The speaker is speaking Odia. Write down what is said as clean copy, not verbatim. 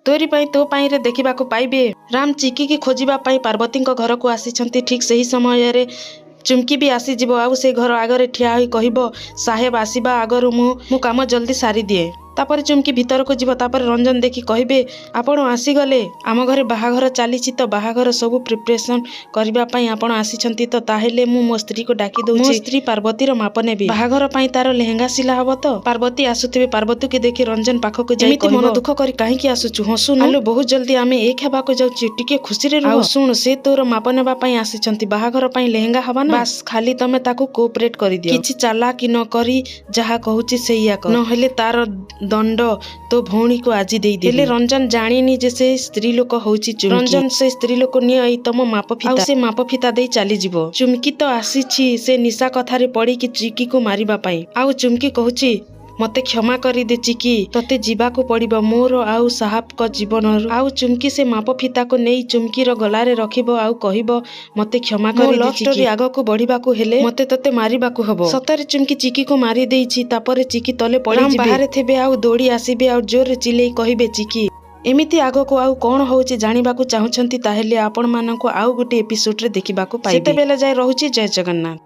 तोरी पाई तो पाई रे देखिबाकू पाइबे। राम चिकी की खोजिबा पाई पार्वतीଙ୍କ घरକୁ ଆସିଛନ୍ତି। ଠିକ୍ ସେହି ସମୟରେ ଚୁମ୍କି ବି ଆସିଯିବ ଆଉ ସେ ଘର ଆଗରେ ଠିଆ ହୋଇ କହିବ ସାହେବ ଆସିବା ଆଗରୁ ମୁଁ କାମ ଜଲ୍ଦି ସାରିଦିଏ। ତାପରେ ଚୁମ୍କି ଭିତରକୁ ଯିବ। ତାପରେ ରଞ୍ଜନ ଦେଖି କହିବେ ଆପଣ ଆସିଗଲେ। ଆମ ଘରେ ବାହାଘର ଚାଲିଛି ତ ବାହାଘର ସବୁ ପ୍ରିପାରେସନ୍ କରିବା ପାଇଁ ଆପଣ ଆସିଛନ୍ତି ତ ତାହେଲେ ମୁଁ ମୋ ସ୍ତ୍ରୀକୁ ଡାକି ଦଉଛି। ମୋ ସ୍ତ୍ରୀ ପାର୍ବତୀର ମାପ ନେବି। ବାହାଘର ପାଇଁ ତାର ଲେହେଙ୍ଗା ସିଲା ହବ ତ। ପାର୍ବତୀ ଆସୁଥିବେ। ପାର୍ବତୀକୁ ଦେଖି ରଞ୍ଜନ ପାଖକୁ ଯାଇ ଏମିତି ମନ ଦୁଃଖ କରି କାହିଁକି ଆସୁଛୁ ହସୁନୁ। ଆଲୋ ବହୁତ ଜଲ୍ଦି ଆମେ ଏକ ହେବାକୁ ଯାଉଛୁ ଟିକେ ଖୁସିରେ ରୁହ। ଆଉ ଶୁଣ ସେ ତୋର ମାପ ନେବା ପାଇଁ ଆସିଛନ୍ତି। ବାହାଘର ପାଇଁ ଲେହେଙ୍ଗା ହବ ନା। ବାସ୍ ଖାଲି ତମେ ତାକୁ କୋଅପରେଟ୍ କରିଦିଅ। କିଛି ଚାଲାକି ନ କରି ଯାହା କହୁଛି ସେଇଆ କର। ନହେଲେ ତାର ଦଣ୍ଡ ତୋ ଭଉଣୀକୁ ଆଜି ଦେଇଦେବି। ହେଲେ ରଞ୍ଜନ ଜାଣିନି ଯେ ସେ ସ୍ତ୍ରୀ ଲୋକ ହଉଛି ଚୁମ୍କି। ରଞ୍ଜନ ସେ ସ୍ତ୍ରୀ ଲୋକ ନିଅ ଏଇ ତମ ମାପ ଫିତା। ଆଉ ସେ ମାପ ଫିତା ଦେଇ ଚାଲିଯିବ। ଚୁମ୍କି ତ ଆସିଛି ସେ ନିଶା କଥାରେ ପଡ଼ିକି ଚିକିକୁ ମାରିବା ପାଇଁ। ଆଉ ଚୁମ୍କି କହୁଛି ମତେ କ୍ଷମା କରିଦେ ଚିକି ତତେ ଯିବାକୁ ପଡ଼ିବ ମୋର ଆଉ ସାହାବଙ୍କ ଜୀବନରୁ। ଆଉ ଚୁମ୍କି ସେ ମାପ ଫିତାକୁ ନେଇ ଚୁମ୍କିର ଗଳାରେ ରଖିବ ଆଉ କହିବ ମତେ କ୍ଷମା କରିଦେ ଚିକି। ଆଗକୁ ବଢିବାକୁ ହେଲେ ମତେ ତତେ ମାରିବାକୁ ହବ। ସତରେ ଚୁମ୍କି ଚିକିକୁ ମାରି ଦେଇଛି। ତାପରେ ଚିକି ତଲେ ପଡ଼ିଯିବେ। ବାହାରେ ଥିବେ ଆଉ ଦୌଡ଼ି ଆସିବେ ଆଉ ଜୋରରେ ଚିଲେଇ କହିବେ ଚିକି। ଏମିତି ଆଗକୁ ଆଉ କଣ ହଉଛି ଜାଣିବାକୁ ଚାହୁଁଛନ୍ତି ତାହେଲେ ଆପଣମାନଙ୍କୁ ଆଉ ଗୋଟେ ଏପିସୋଡରେ ଦେଖିବାକୁ ପାଇବେ। ସେତେବେଳେ ଯାଏ ରହୁଛି ଜୟ ଜଗନ୍ନାଥ।